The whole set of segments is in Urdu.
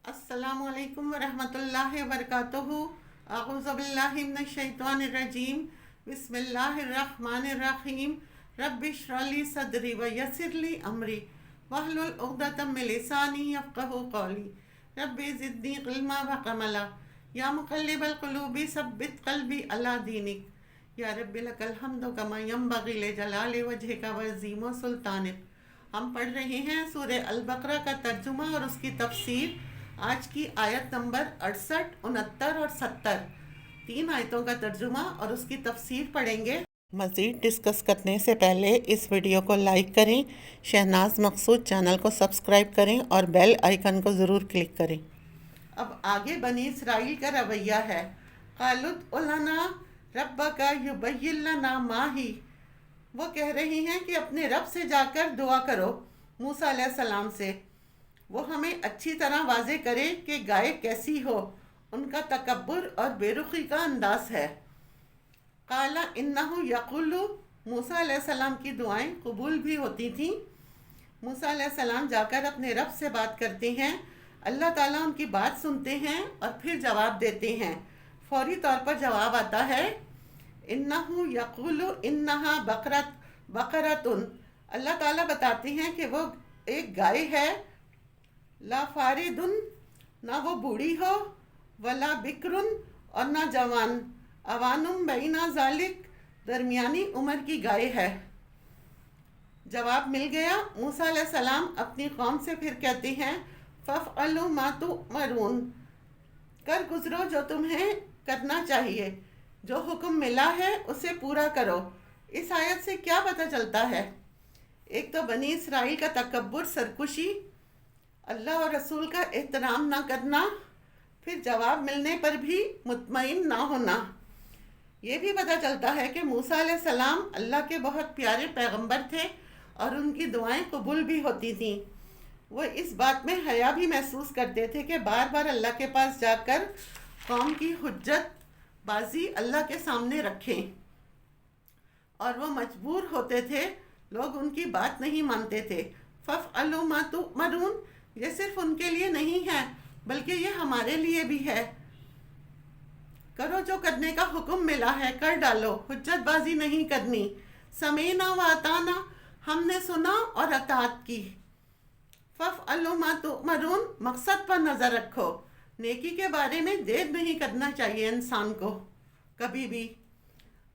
السلام علیکم ورحمۃ اللہ وبرکاتہ۔ اعوذ باللہ من الشیطان الرجیم، بسم اللہ الرحمن الرحیم۔ رب اشرح لی صدری ویسر لی امری واحلل عقدۃ من لسانی یفقہوا قولی۔ رب زدنی علما وعملا، یا مقلب القلوب ثبت قلبی علی دینک، یا رب لک الحمد کما ینبغی لجلال وجہک وعظیم سلطانک۔ ہم پڑھ رہے ہیں سورہ البقرہ کا ترجمہ اور اس کی تفسیر۔ آج کی آیت نمبر 68، 69 اور 70، 3 آیتوں کا ترجمہ اور اس کی تفسیر پڑھیں گے۔ مزید ڈسکس کرنے سے پہلے اس ویڈیو کو لائک کریں، شہناز مقصود چینل کو سبسکرائب کریں اور بیل آئیکن کو ضرور کلک کریں۔ اب آگے بنی اسرائیل کا رویہ ہے۔ قالوا ادع لنا ربک یبین لنا ما ہی، وہ کہہ رہی ہیں کہ اپنے رب سے جا کر دعا کرو، موسیٰ علیہ السلام سے، وہ ہمیں اچھی طرح واضح کرے کہ گائے کیسی ہو۔ ان کا تکبر اور بے رخی کا انداز ہے۔ قال انہ یقول، موسیٰ علیہ السلام کی دعائیں قبول بھی ہوتی تھیں۔ موسیٰ علیہ السلام جا کر اپنے رب سے بات کرتے ہیں، اللہ تعالیٰ ان کی بات سنتے ہیں اور پھر جواب دیتے ہیں۔ فوری طور پر جواب آتا ہے، انہ یقول انہا بقرۃ، اللہ تعالیٰ بتاتے ہیں کہ وہ ایک گائے ہے، لا فارد، نہ وہ بوڑھی ہو، ولا بکرن، اور نہ جوان، اوانم بین ذالک، درمیانی عمر کی گائے ہے۔ جواب مل گیا۔ موسیٰ علیہ السلام اپنی قوم سے پھر کہتے ہیں، فافعلوا ما تؤمرون، کر گزرو جو تمہیں کرنا چاہیے، جو حکم ملا ہے اسے پورا کرو۔ اس آیت سے کیا پتہ چلتا ہے؟ ایک تو بنی اسرائیل کا تکبر، سرکشی، اللہ اور رسول کا احترام نہ کرنا، پھر جواب ملنے پر بھی مطمئن نہ ہونا۔ یہ بھی پتہ چلتا ہے کہ موسیٰ علیہ السلام اللہ کے بہت پیارے پیغمبر تھے اور ان کی دعائیں قبول بھی ہوتی تھیں۔ وہ اس بات میں حیا بھی محسوس کرتے تھے کہ بار بار اللہ کے پاس جا کر قوم کی حجت بازی اللہ کے سامنے رکھیں، اور وہ مجبور ہوتے تھے، لوگ ان کی بات نہیں مانتے تھے۔ فافعلوا ما تؤمرون، یہ صرف ان کے لیے نہیں ہے بلکہ یہ ہمارے لیے بھی ہے۔ کرو جو کرنے کا حکم ملا ہے، کر ڈالو، حجت بازی نہیں کرنی۔ سمعنا واطعنا، ہم نے سنا اور اطاعت کی۔ فافعلوا ما تؤمرون، مقصد پر نظر رکھو، نیکی کے بارے میں دیر نہیں کرنا چاہیے انسان کو کبھی بھی۔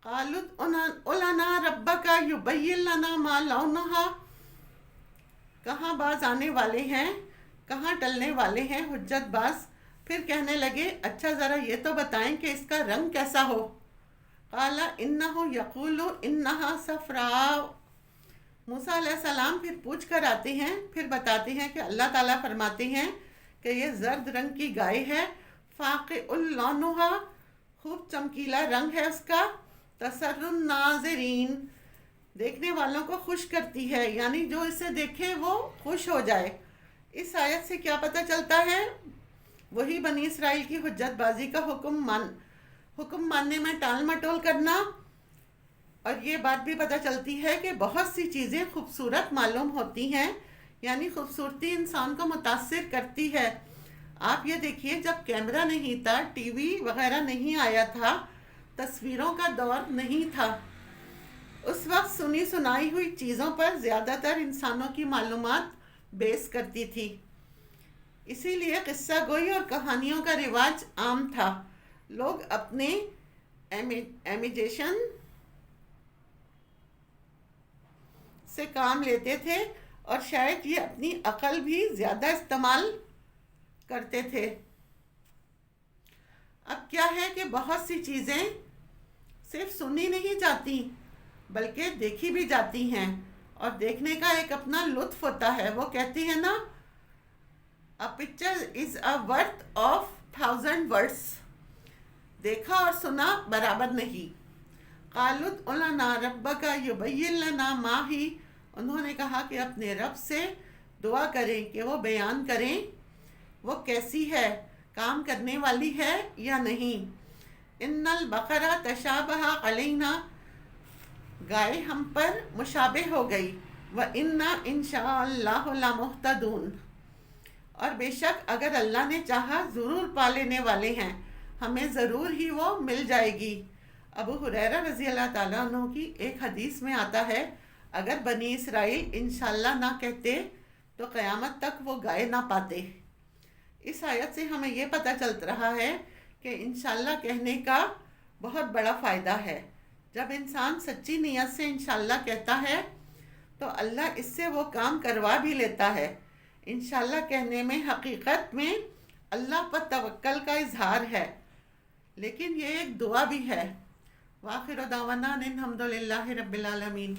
قالوا ادع لنا ربک یبین لنا ما لونہا، کہاں باز آنے والے ہیں، کہاں ٹلنے والے ہیں حجت باز۔ پھر کہنے لگے، اچھا ذرا یہ تو بتائیں کہ اس کا رنگ کیسا ہو۔ قال انہ یقول انہا صفراء، موسیٰ علیہ السلام پھر پوچھ کر آتے ہیں، پھر بتاتے ہیں کہ اللہ تعالیٰ فرماتے ہیں کہ یہ زرد رنگ کی گائے ہے، فاقع لونہا، خوب چمکیلا رنگ ہے اس کا، تسر الناظرین، دیکھنے والوں کو خوش کرتی ہے، یعنی جو اسے دیکھے وہ خوش ہو جائے۔ اس آیت سے کیا پتہ چلتا ہے؟ وہی بنی اسرائیل کی حجت بازی کا حکم ماننے میں ٹال مٹول کرنا، اور یہ بات بھی پتہ چلتی ہے کہ بہت سی چیزیں خوبصورت معلوم ہوتی ہیں، یعنی خوبصورتی انسان کو متاثر کرتی ہے۔ آپ یہ دیکھیے، جب کیمرہ نہیں تھا، ٹی وی وغیرہ نہیں آیا تھا، تصویروں کا دور نہیں تھا، اس وقت سنی سنائی ہوئی چیزوں پر زیادہ تر انسانوں کی معلومات بیس کرتی تھی۔ اسی لیے قصہ گوئی اور کہانیوں کا رواج عام تھا۔ لوگ اپنے امیجیشن سے کام لیتے تھے اور شاید یہ اپنی عقل بھی زیادہ استعمال کرتے تھے۔ اب کیا ہے کہ بہت سی چیزیں صرف سنی نہیں جاتی بلکہ دیکھی بھی جاتی ہیں، اور دیکھنے کا ایک اپنا لطف ہوتا ہے۔ وہ کہتے ہیں نا، A picture is a worth of 1,000 words، دیکھا اور سنا برابر نہیں۔ قالوا ادع لنا ربک یبین لنا ما ہی، انہوں نے کہا کہ اپنے رب سے دعا کریں کہ وہ بیان کریں وہ کیسی ہے، کام کرنے والی ہے یا نہیں۔ ان البقرہ تشابہ علینا، گائے ہم پر مشابہ ہو گئی، وَإِنَّا إِنشَاءَ اللَّهُ لَمُهْتَدُونَ، اور بے شک اگر اللہ نے چاہا ضرور پا لینے والے ہیں، ہمیں ضرور ہی وہ مل جائے گی۔ ابو ہریرہ رضی اللہ تعالیٰ عنہ کی ایک حدیث میں آتا ہے، اگر بنی اسرائیل انشاءاللہ نہ کہتے تو قیامت تک وہ گائے نہ پاتے۔ اس آیت سے ہمیں یہ پتہ چل رہا ہے کہ انشاءاللہ کہنے کا بہت بڑا فائدہ ہے۔ جب انسان سچی نیت سے انشاءاللہ کہتا ہے تو اللہ اس سے وہ کام کروا بھی لیتا ہے۔ انشاءاللہ کہنے میں حقیقت میں اللہ پر توکل کا اظہار ہے، لیکن یہ ایک دعا بھی ہے۔ وآخر دعوانا ان الحمد للہ رب العالمین۔